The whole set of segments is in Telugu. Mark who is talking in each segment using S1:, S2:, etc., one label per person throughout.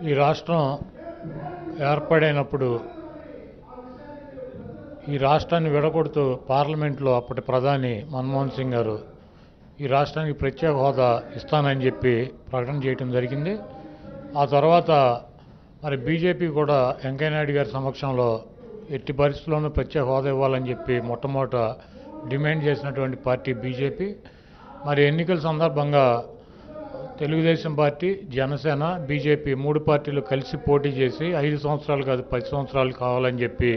S1: ఈ రాష్ట్రం ఏర్పడినప్పుడు ఈ రాష్ట్రాన్ని విడగొడుతూ పార్లమెంట్లో అప్పటి ప్రధాని మన్మోహన్ సింగ్ గారు ఈ రాష్ట్రానికి ప్రత్యేక హోదా ఇస్తానని చెప్పి ప్రకటన చేయడం జరిగింది. ఆ తర్వాత మరి బీజేపీ కూడా వెంకయ్యనాయుడు గారి సమక్షంలో ఎట్టి పరిస్థితుల్లోనూ ప్రత్యేక హోదా ఇవ్వాలని చెప్పి మొట్టమొదట డిమాండ్ చేసినటువంటి పార్టీ బీజేపీ. మరి ఎన్నికల సందర్భంగా తెలుగుదేశం పార్టీ, జనసేన, బీజేపీ 3 పార్టీలు కలిసి పోటీ చేసి 5 సంవత్సరాలు కాదు 10 సంవత్సరాలు కావాలని చెప్పి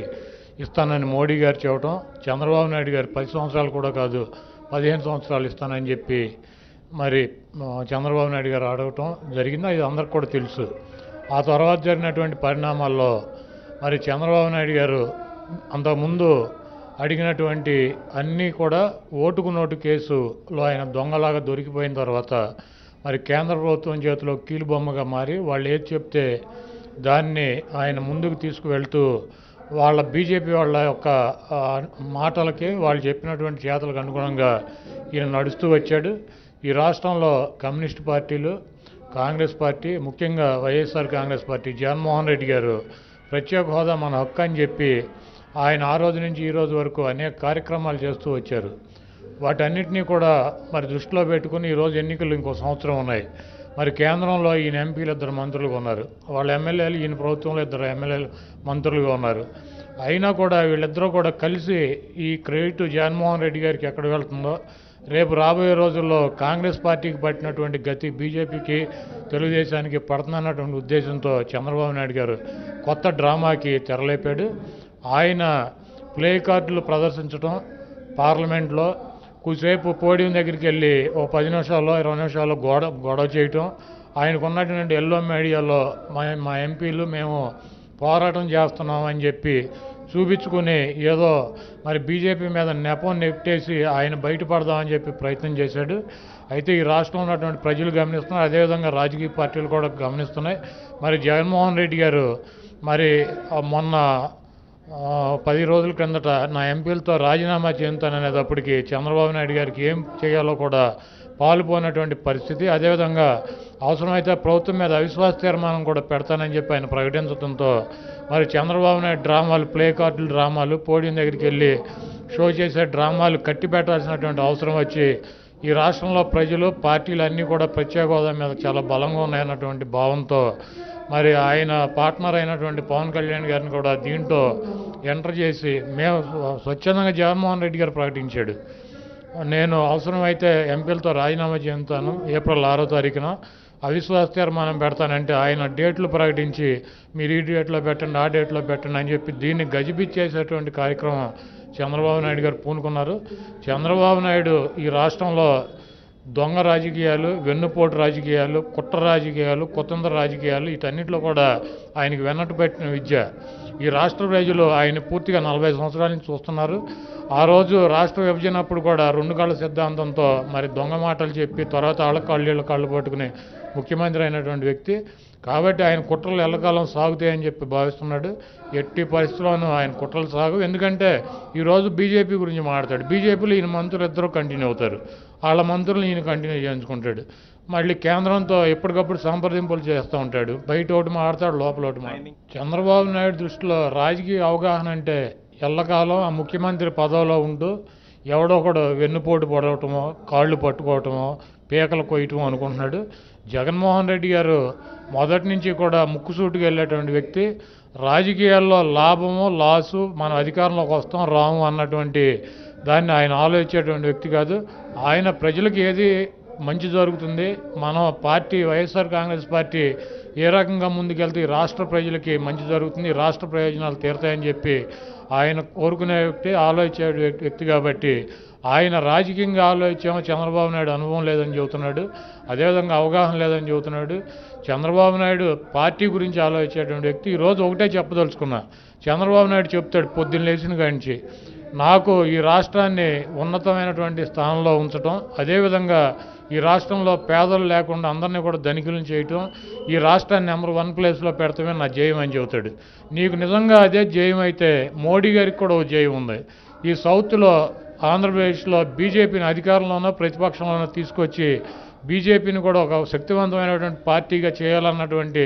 S1: ఇస్తానని మోడీ గారు చెప్పడం, చంద్రబాబు నాయుడు గారు 10 సంవత్సరాలు కూడా కాదు 15 సంవత్సరాలు ఇస్తానని చెప్పి మరి చంద్రబాబు నాయుడు గారు అడగటం జరిగింది. అది అందరికి కూడా తెలుసు. ఆ తర్వాత జరిగినటువంటి పరిణామాల్లో మరి చంద్రబాబు నాయుడు గారు అంతకుముందు అడిగినటువంటి అన్నీ కూడా ఓటుకు నోటు కేసులో ఆయన దొంగలాగా దొరికిపోయిన తర్వాత మరి కేంద్ర ప్రభుత్వం చేతిలో కీలుబొమ్మగా మారి వాళ్ళు ఏది చెప్తే దాన్ని ఆయన ముందుకు తీసుకువెళ్తూ వాళ్ళ బీజేపీ వాళ్ళ యొక్క మాటలకి వాళ్ళు చెప్పినటువంటి చేతలకు అనుగుణంగా ఈయన నడుస్తూ వచ్చాడు. ఈ రాష్ట్రంలో కమ్యూనిస్ట్ పార్టీలు, కాంగ్రెస్ పార్టీ, ముఖ్యంగా వైఎస్ఆర్ కాంగ్రెస్ పార్టీ జగన్మోహన్ రెడ్డి గారు ప్రత్యేక హోదా మన హక్కు అని చెప్పి ఆయన ఆ రోజు నుంచి ఈ రోజు వరకు అనేక కార్యక్రమాలు చేస్తూ వచ్చారు. వాటన్నిటినీ కూడా మరి దృష్టిలో పెట్టుకుని ఈరోజు ఎన్నికలు ఇంకో సంవత్సరం ఉన్నాయి. మరి కేంద్రంలో ఈయన ఎంపీలు 2 మంత్రులుగా ఉన్నారు, వాళ్ళ ఎమ్మెల్యేలు ఈయన ప్రభుత్వంలో 2 ఎమ్మెల్యేలు మంత్రులుగా ఉన్నారు. అయినా కూడా వీళ్ళిద్దరూ కూడా కలిసి ఈ క్రెడిట్ జగన్మోహన్ రెడ్డి గారికి ఎక్కడ వెళ్తుందో, రేపు రాబోయే రోజుల్లో కాంగ్రెస్ పార్టీకి పట్టినటువంటి గతి బీజేపీకి, తెలుగుదేశానికి పడుతుందన్నటువంటి ఉద్దేశంతో చంద్రబాబు నాయుడు గారు కొత్త డ్రామాకి తెరలేపాడు. ఆయన ప్లే కార్డులు ప్రదర్శించడం, పార్లమెంట్లో కొద్దిసేపు పోడియం దగ్గరికి వెళ్ళి ఓ 10 నిమిషాల్లో 20 నిమిషాల్లో గొడవ చేయటం, ఆయనకు ఉన్నటువంటి ఎల్లో మీడియాలో మా ఎంపీలు మేము పోరాటం చేస్తున్నామని చెప్పి చూపించుకుని ఏదో మరి బీజేపీ మీద నెపం నెట్టేసి ఆయన బయటపడదామని చెప్పి ప్రయత్నం చేశాడు. అయితే ఈ రాష్ట్రంలో ఉన్నటువంటి ప్రజలు గమనిస్తున్నారు, అదేవిధంగా రాజకీయ పార్టీలు కూడా గమనిస్తున్నాయి. మరి జగన్మోహన్ రెడ్డి గారు మరి మొన్న 10 రోజుల క్రిందట నా ఎంపీలతో రాజీనామా చేస్తాననేటప్పటికీ చంద్రబాబు నాయుడు గారికి ఏం చేయాలో కూడా పాలుపోయినటువంటి పరిస్థితి. అదేవిధంగా అవసరమైతే ప్రభుత్వం మీద అవిశ్వాస తీర్మానం కూడా పెడతానని చెప్పి ఆయన ప్రకటించడంతో మరి చంద్రబాబు నాయుడు డ్రామాలు, ప్లే కార్డుల డ్రామాలు, పోడియం దగ్గరికి వెళ్ళి షో చేసే డ్రామాలు కట్టిపెట్టాల్సినటువంటి అవసరం వచ్చి ఈ రాష్ట్రంలో ప్రజలు, పార్టీలు అన్నీ కూడా ప్రత్యేక హోదా మీద చాలా బలంగా ఉన్నాయన్నటువంటి భావంతో మరి ఆయన పార్ట్నర్ అయినటువంటి పవన్ కళ్యాణ్ గారిని కూడా దీంట్లో ఎంటర్ చేసి మేము స్వచ్ఛందంగా జగన్మోహన్ రెడ్డి గారు ప్రకటించాడు, నేను అవసరమైతే ఎంపీలతో రాజీనామా చేస్తాను ఏప్రిల్ 6వ తారీఖున అవిశ్వాస తీర్మానం పెడతానంటే ఆయన డేట్లు ప్రకటించి మీరు ఈ డేట్లో పెట్టండి, ఆ డేట్లో పెట్టండి అని చెప్పి దీన్ని గజిబిచ్చేసేటువంటి కార్యక్రమం చంద్రబాబు నాయుడు గారు పూనుకున్నారు. చంద్రబాబు నాయుడు ఈ రాష్ట్రంలో దొంగ రాజకీయాలు, వెన్నుపోటు రాజకీయాలు, కుట్ర రాజకీయాలు, కుతంత్ర రాజకీయాలు వీటన్నిటిలో కూడా ఆయనకి వెన్నట్టు పెట్టిన విద్య. ఈ రాష్ట్ర ప్రజలు ఆయన పూర్తిగా 40 సంవత్సరాల నుంచి చూస్తున్నారు. ఆ రోజు రాష్ట్ర విభజన అప్పుడు కూడా 2 కళ్ళ సిద్ధాంతంతో మరి దొంగ మాటలు చెప్పి తర్వాత వాళ్ళ కాళ్ళు పట్టుకుని ముఖ్యమంత్రి అయినటువంటి వ్యక్తి. కాబట్టి ఆయన కుట్రలు ఎల్లకాలం సాగుతాయని చెప్పి భావిస్తున్నాడు. ఎట్టి పరిస్థితుల్లోనూ ఆయన కుట్రలు సాగు. ఎందుకంటే ఈరోజు బీజేపీ గురించి మాట్లాడతాడు, బీజేపీలో ఈయన మంత్రులు ఇద్దరు కంటిన్యూ అవుతారు, వాళ్ళ మంత్రులు ఈయన కంటిన్యూ చేయించుకుంటాడు. మళ్ళీ కేంద్రంతో ఎప్పటికప్పుడు సంప్రదింపులు చేస్తూ ఉంటాడు, బయట ఒకటి మాట్లాడతాడు, లోపల ఒకటి మాట్లాడతాడు. చంద్రబాబు నాయుడు దృష్టిలో రాజకీయ అవగాహన అంటే ఎల్లకాలం ఆ ముఖ్యమంత్రి పదవిలో ఉంటూ ఎవడో ఒకడు వెన్నుపోటు పడవటమో, కాళ్ళు పట్టుకోవటమో, పీకలు కొయ్యటమో అనుకుంటున్నాడు. జగన్మోహన్ రెడ్డి గారు మొదటి నుంచి కూడా ముక్కుసూటికి వెళ్ళేటువంటి వ్యక్తి. రాజకీయాల్లో లాభము, లాసు, మనం అధికారంలోకి వస్తాం రాము అన్నటువంటి దాన్ని ఆయన ఆలోచించేటువంటి వ్యక్తి కాదు. ఆయన ప్రజలకు ఏది మంచి జరుగుతుంది, మన పార్టీ వైఎస్ఆర్ కాంగ్రెస్ పార్టీ ఏ రకంగా ముందుకెళ్తే ఈ రాష్ట్ర ప్రజలకి మంచి జరుగుతుంది, రాష్ట్ర ప్రయోజనాలు తీరుతాయని చెప్పి ఆయన కోరుకునే వ్యక్తి, ఆలోచించే వ్యక్తి. కాబట్టి ఆయన రాజకీయంగా ఆలోచించామో చంద్రబాబు నాయుడు అనుభవం లేదని చెబుతున్నాడు, అదేవిధంగా అవగాహన లేదని చెబుతున్నాడు. చంద్రబాబు నాయుడు పార్టీ గురించి ఆలోచించేటువంటి వ్యక్తి. ఈరోజు ఒకటే చెప్పదలుచుకున్నా, చంద్రబాబు నాయుడు చెప్తాడు పొద్దున్న లేచిన కానించి నాకు ఈ రాష్ట్రాన్ని ఉన్నతమైనటువంటి స్థానంలో ఉంచడం, అదేవిధంగా ఈ రాష్ట్రంలో పేదలు లేకుండా అందరినీ కూడా ధనికులను చేయటం, ఈ రాష్ట్రాన్ని నెంబర్ 1 ప్లేస్లో పెడతామే నా జయం అని చెబుతాడు. నీకు నిజంగా అదే జయం అయితే మోడీ గారికి కూడా ఓ జయం ఉంది. ఈ సౌత్లో ఆంధ్రప్రదేశ్లో బీజేపీని అధికారంలోనో ప్రతిపక్షంలోనో తీసుకొచ్చి బీజేపీని కూడా ఒక శక్తివంతమైనటువంటి పార్టీగా చేయాలన్నటువంటి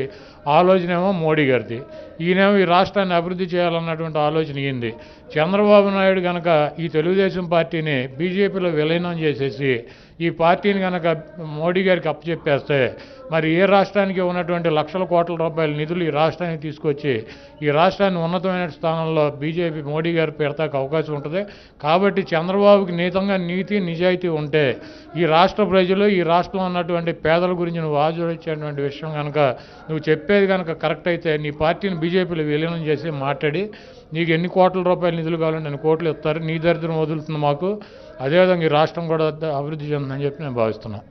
S1: ఆలోచనేమో మోడీ గారిది. ఈయనేమో ఈ రాష్ట్రాన్ని అభివృద్ధి చేయాలన్నటువంటి ఆలోచన ఈయంది. చంద్రబాబు నాయుడు కనుక ఈ తెలుగుదేశం పార్టీని బీజేపీలో విలీనం చేసేసి ఈ పార్టీని కనుక మోడీ గారికి అప్పచెప్పేస్తే మరి ఏ రాష్ట్రానికి ఉన్నటువంటి లక్షల కోట్ల రూపాయల నిధులు ఈ రాష్ట్రానికి తీసుకొచ్చి ఈ రాష్ట్రాన్ని ఉన్నతమైన స్థానంలో బీజేపీ మోడీ గారు పెడతాకు అవకాశం ఉంటుంది. కాబట్టి చంద్రబాబుకి నీతి నిజాయితీ ఉంటే ఈ రాష్ట్ర ప్రజలు ఈ రాష్ట్రంలో ఉన్నటువంటి పేదల గురించి నువ్వు ఆలోచించేటువంటి విషయం కనుక నువ్వు చెప్పేది కనుక కరెక్ట్ అయితే నీ పార్టీని బీజేపీలో విలీనం చేసి మాట్లాడి నీకు ఎన్ని కోట్ల రూపాయల నిధులు కావాలంటే అన్ని కోట్లు ఇస్తారు. నీ దరిద్రం వదులుతుంది మాకు. అదేవిధంగా ఈ రాష్ట్రం కూడా అభివృద్ధి చెందుతుందని చెప్పి నేను భావిస్తున్నాను.